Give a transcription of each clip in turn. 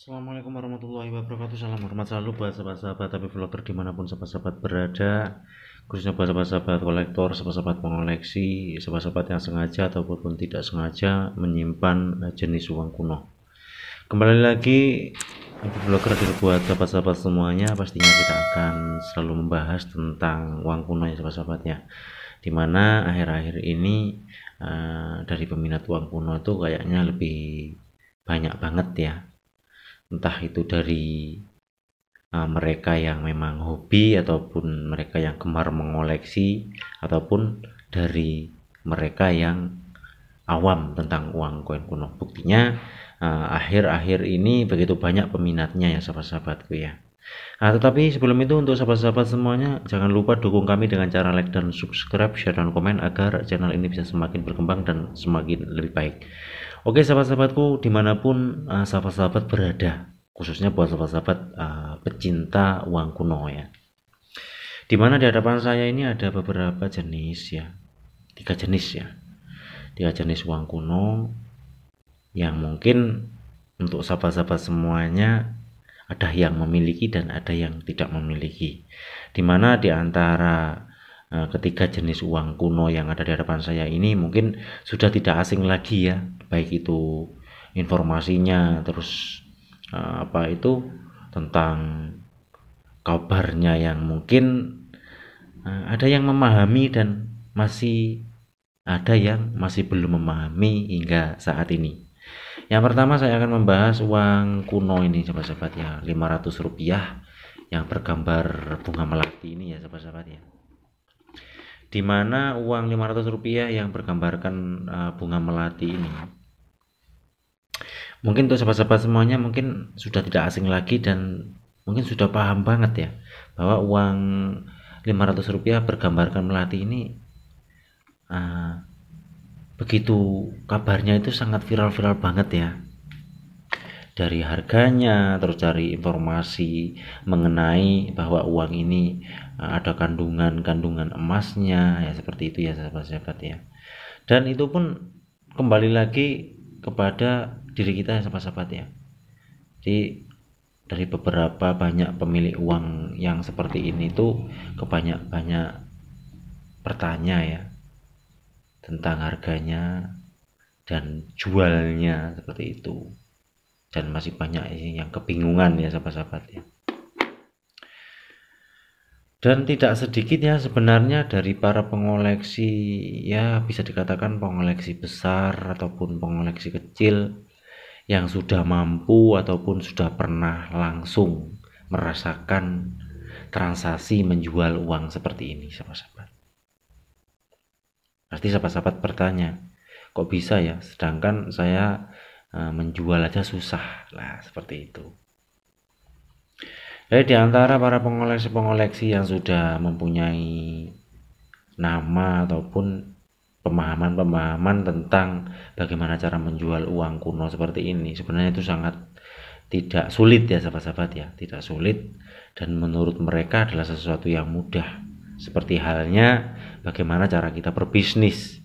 Assalamualaikum warahmatullahi wabarakatuh. Salam hormat selalu buat sahabat-sahabat tapi vlogger dimanapun sahabat-sahabat berada, khususnya buat sahabat-sahabat kolektor, sahabat-sahabat pengoleksi, sahabat-sahabat yang sengaja ataupun tidak sengaja menyimpan jenis uang kuno. Kembali lagi untuk vlogger buat sahabat-sahabat semuanya, pastinya kita akan selalu membahas tentang uang kuno ya sahabat-sahabatnya. Dimana akhir-akhir ini dari peminat uang kuno itu kayaknya lebih banyak banget ya, entah itu dari mereka yang memang hobi ataupun mereka yang gemar mengoleksi ataupun dari mereka yang awam tentang uang koin kuno. Buktinya akhir-akhir ini begitu banyak peminatnya ya sahabat-sahabatku ya. Tetapi sebelum itu untuk sahabat-sahabat semuanya, jangan lupa dukung kami dengan cara like dan subscribe, share dan komen agar channel ini bisa semakin berkembang dan semakin lebih baik. Oke sahabat-sahabatku dimanapun sahabat-sahabat berada, khususnya buat sahabat-sahabat pecinta uang kuno ya. Dimana di hadapan saya ini ada beberapa jenis ya, tiga jenis uang kuno yang mungkin untuk sahabat-sahabat semuanya ada yang memiliki dan ada yang tidak memiliki. Dimana di antara ketiga jenis uang kuno yang ada di hadapan saya ini mungkin sudah tidak asing lagi ya, baik itu informasinya, terus tentang kabarnya yang mungkin ada yang memahami dan masih ada yang masih belum memahami hingga saat ini. Yang pertama saya akan membahas uang kuno ini sahabat-sahabat ya, Rp500 yang bergambar bunga melati ini ya sahabat-sahabat ya. Dimana uang Rp500 yang bergambarkan bunga melati ini mungkin untuk sahabat-sahabat semuanya mungkin sudah tidak asing lagi dan mungkin sudah paham banget ya, bahwa uang Rp500 bergambarkan melati ini begitu kabarnya itu sangat viral banget ya, dari harganya, terus cari informasi mengenai bahwa uang ini ada kandungan emasnya ya, seperti itu ya sahabat-sahabat ya. Dan itu pun kembali lagi kepada diri kita ya sahabat-sahabat ya. Jadi dari beberapa banyak pemilik uang yang seperti ini tuh banyak bertanya ya tentang harganya dan jualnya seperti itu, dan masih banyak yang kebingungan ya sahabat-sahabat ya. Dan tidak sedikit ya sebenarnya dari para pengoleksi ya, bisa dikatakan pengoleksi besar ataupun pengoleksi kecil yang sudah mampu ataupun sudah pernah langsung merasakan transaksi menjual uang seperti ini sahabat-sahabat. Pasti sahabat-sahabat bertanya, kok bisa ya, sedangkan saya menjual aja susah lah, seperti itu. Jadi di antara para pengoleksi yang sudah mempunyai nama ataupun pemahaman tentang bagaimana cara menjual uang kuno seperti ini, sebenarnya itu sangat tidak sulit ya sahabat-sahabat ya, tidak sulit, dan menurut mereka adalah sesuatu yang mudah. Seperti halnya bagaimana cara kita berbisnis.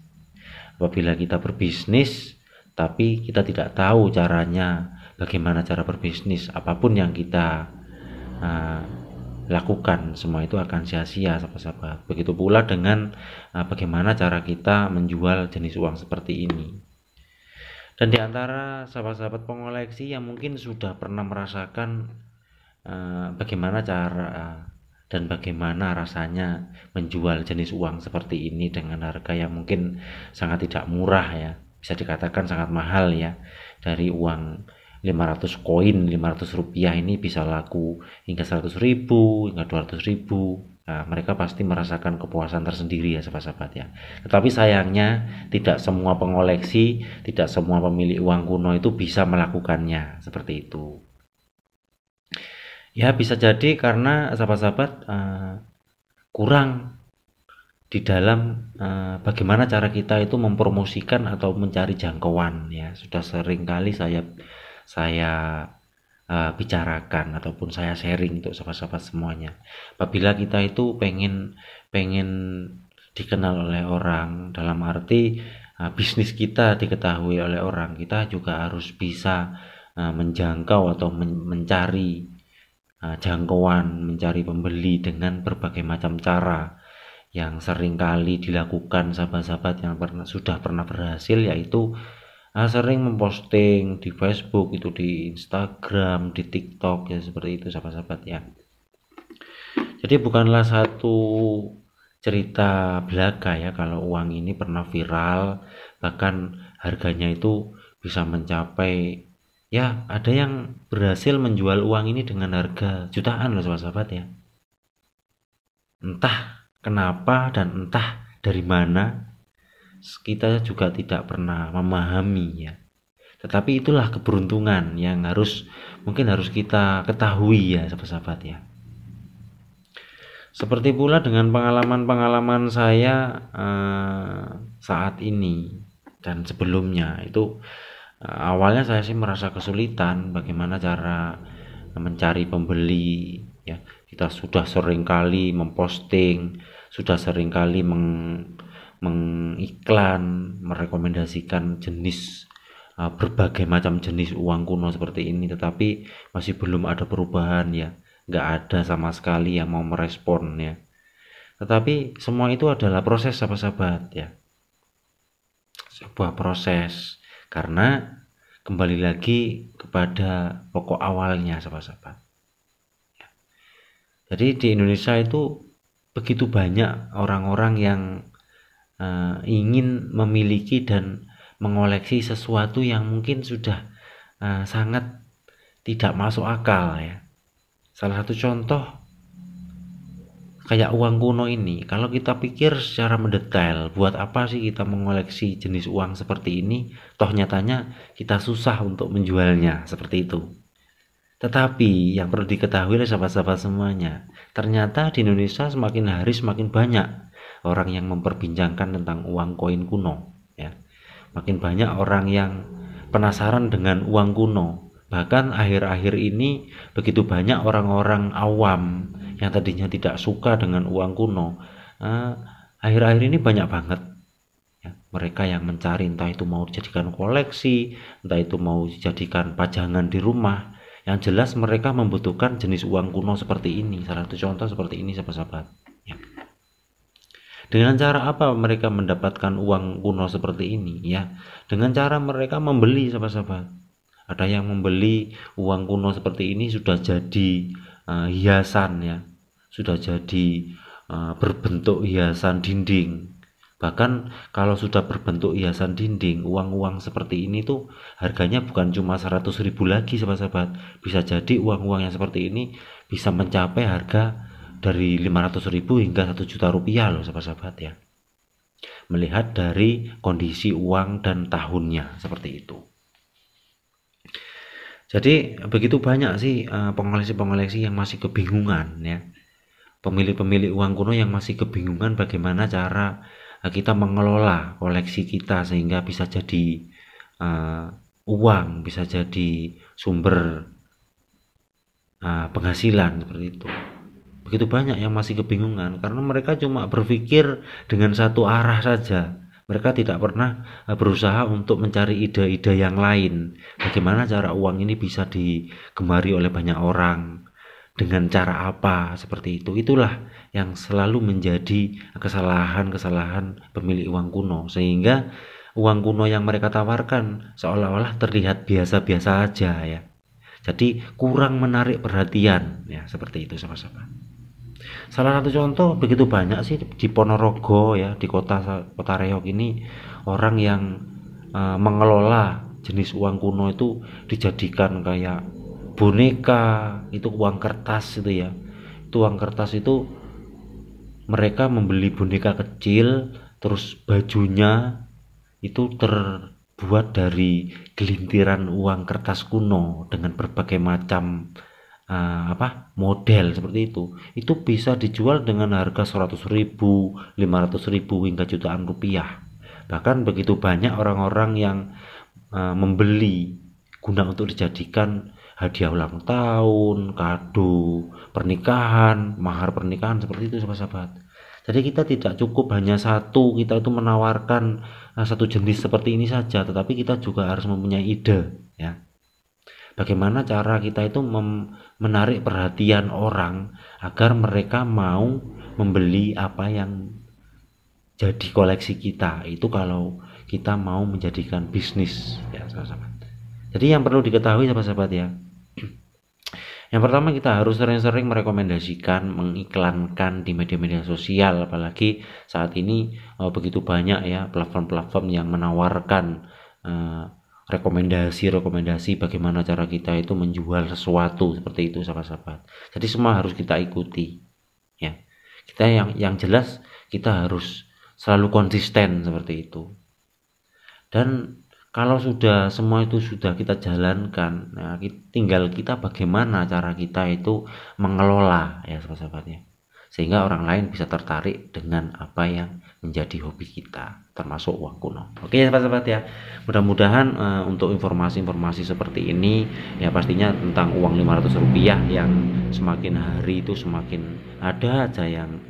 Apabila kita berbisnis tapi kita tidak tahu caranya, bagaimana cara berbisnis, apapun yang kita lakukan semua itu akan sia-sia sahabat-sahabat. Begitu pula dengan bagaimana cara kita menjual jenis uang seperti ini. Dan di antara sahabat-sahabat pengoleksi yang mungkin sudah pernah merasakan bagaimana cara dan bagaimana rasanya menjual jenis uang seperti ini dengan harga yang mungkin sangat tidak murah ya, bisa dikatakan sangat mahal ya. Dari uang 500 koin Rp500 ini bisa laku hingga 100.000 hingga 200.000. Mereka pasti merasakan kepuasan tersendiri ya sahabat-sahabat ya. Tetapi sayangnya tidak semua pengoleksi, tidak semua pemilik uang kuno itu bisa melakukannya seperti itu. Ya bisa jadi karena sahabat-sahabat kurang di dalam bagaimana cara kita itu mempromosikan atau mencari jangkauan ya. Sudah sering kali saya bicarakan ataupun saya sharing untuk sahabat-sahabat semuanya. Apabila kita itu pengen dikenal oleh orang, dalam arti bisnis kita diketahui oleh orang, kita juga harus bisa menjangkau atau mencari jangkauan, mencari pembeli dengan berbagai macam cara yang seringkali dilakukan sahabat-sahabat yang sudah pernah berhasil, yaitu sering memposting di Facebook, itu di Instagram, di TikTok, ya seperti itu sahabat-sahabat ya. Jadi bukanlah satu cerita belaga ya kalau uang ini pernah viral, bahkan harganya itu bisa mencapai, ya ada yang berhasil menjual uang ini dengan harga jutaan loh sahabat-sahabat ya. Entah kenapa dan entah dari mana, kita juga tidak pernah memahami ya. Tetapi itulah keberuntungan yang mungkin harus kita ketahui ya sahabat-sahabat ya. Seperti pula dengan pengalaman-pengalaman saya saat ini dan sebelumnya itu, awalnya saya sih merasa kesulitan bagaimana cara mencari pembeli ya. Kita sudah seringkali memposting, sudah seringkali mengiklan, merekomendasikan jenis berbagai macam jenis uang kuno seperti ini, tetapi masih belum ada perubahan ya, nggak ada sama sekali yang mau merespon ya. Tetapi semua itu adalah proses sahabat-sahabat ya, sebuah proses, karena kembali lagi kepada pokok awalnya sahabat-sahabat. Jadi di Indonesia itu begitu banyak orang-orang yang ingin memiliki dan mengoleksi sesuatu yang mungkin sudah sangat tidak masuk akal ya. Salah satu contoh kayak uang kuno ini, kalau kita pikir secara mendetail, buat apa sih kita mengoleksi jenis uang seperti ini, toh nyatanya kita susah untuk menjualnya seperti itu. Tetapi yang perlu diketahui oleh sahabat-sahabat semuanya, ternyata di Indonesia semakin hari semakin banyak orang yang memperbincangkan tentang uang koin kuno ya. Makin banyak orang yang penasaran dengan uang kuno. Bahkan akhir-akhir ini begitu banyak orang-orang awam yang tadinya tidak suka dengan uang kuno, akhir-akhir ini banyak banget ya, mereka yang mencari, entah itu mau dijadikan koleksi, entah itu mau dijadikan pajangan di rumah. Yang jelas mereka membutuhkan jenis uang kuno seperti ini. Salah satu contoh seperti ini sahabat-sahabat ya. Dengan cara apa mereka mendapatkan uang kuno seperti ini ya? Dengan cara mereka membeli sahabat-sahabat. Ada yang membeli uang kuno seperti ini sudah jadi hiasan ya, sudah jadi berbentuk hiasan dinding. Bahkan kalau sudah berbentuk hiasan dinding, uang-uang seperti ini tuh harganya bukan cuma 100.000 lagi sahabat-sahabat. Bisa jadi uang-uang yang seperti ini bisa mencapai harga dari 500.000 hingga 1 juta rupiah loh sahabat-sahabat ya. Melihat dari kondisi uang dan tahunnya seperti itu. Jadi begitu banyak sih pengoleksi-pengoleksi yang masih kebingungan ya. Pemilik-pemilik uang kuno yang masih kebingungan bagaimana cara kita mengelola koleksi kita sehingga bisa jadi uang, bisa jadi sumber penghasilan seperti itu. Begitu banyak yang masih kebingungan karena mereka cuma berpikir dengan satu arah saja. Mereka tidak pernah berusaha untuk mencari ide-ide yang lain. Bagaimana cara uang ini bisa digemari oleh banyak orang, dengan cara apa, seperti itu. Itulah yang selalu menjadi kesalahan-kesalahan pemilik uang kuno, sehingga uang kuno yang mereka tawarkan seolah-olah terlihat biasa-biasa aja ya. Jadi kurang menarik perhatian ya, seperti itu sahabat-sahabat. Salah satu contoh begitu banyak sih di Ponorogo ya, di kota Reog ini, orang yang mengelola jenis uang kuno itu dijadikan kayak boneka, itu uang kertas itu ya. Itu uang kertas itu mereka membeli boneka kecil, terus bajunya itu terbuat dari gelintiran uang kertas kuno dengan berbagai macam model seperti itu bisa dijual dengan harga 100.000, 500.000 hingga jutaan rupiah. Bahkan begitu banyak orang-orang yang membeli guna untuk dijadikan hadiah ulang tahun, kado pernikahan, mahar pernikahan, seperti itu sahabat-sahabat. Jadi kita tidak cukup hanya satu, kita itu menawarkan satu jenis seperti ini saja, tetapi kita juga harus mempunyai ide ya. Bagaimana cara kita itu menarik perhatian orang agar mereka mau membeli apa yang jadi koleksi kita. Itu kalau kita mau menjadikan bisnis ya sahabat-sahabat. Jadi yang perlu diketahui sahabat-sahabat ya, yang pertama kita harus sering-sering merekomendasikan, mengiklankan di media-media sosial, apalagi saat ini begitu banyak ya platform-platform yang menawarkan rekomendasi bagaimana cara kita itu menjual sesuatu seperti itu sahabat-sahabat. Jadi semua harus kita ikuti ya. Kita yang jelas kita harus selalu konsisten seperti itu. Dan kalau sudah semua itu sudah kita jalankan, nah, tinggal kita bagaimana cara kita itu mengelola ya sahabat-sahabatnya, sehingga orang lain bisa tertarik dengan apa yang menjadi hobi kita, termasuk uang kuno. Oke ya sahabat-sahabat ya, mudah-mudahan untuk informasi-informasi seperti ini ya, pastinya tentang uang 500 rupiah yang semakin hari itu semakin ada aja yang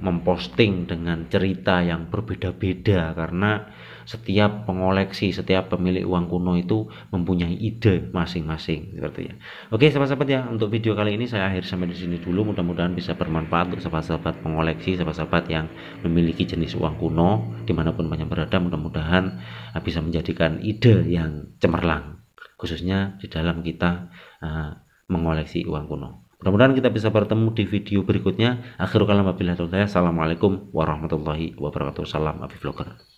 memposting dengan cerita yang berbeda-beda, karena setiap pengoleksi, setiap pemilik uang kuno itu mempunyai ide masing-masing seperti ya. Oke sahabat-sahabat ya, untuk video kali ini saya akhir sampai di sini dulu. Mudah-mudahan bisa bermanfaat untuk sahabat-sahabat pengoleksi, sahabat-sahabat yang memiliki jenis uang kuno dimanapun banyak berada. Mudah-mudahan bisa menjadikan ide yang cemerlang, khususnya di dalam kita mengoleksi uang kuno. Mudah-mudahan kita bisa bertemu di video berikutnya. Akhirul kalam wabillahi taufiq. Assalamualaikum warahmatullahi wabarakatuh. Salam Abi Vlogger.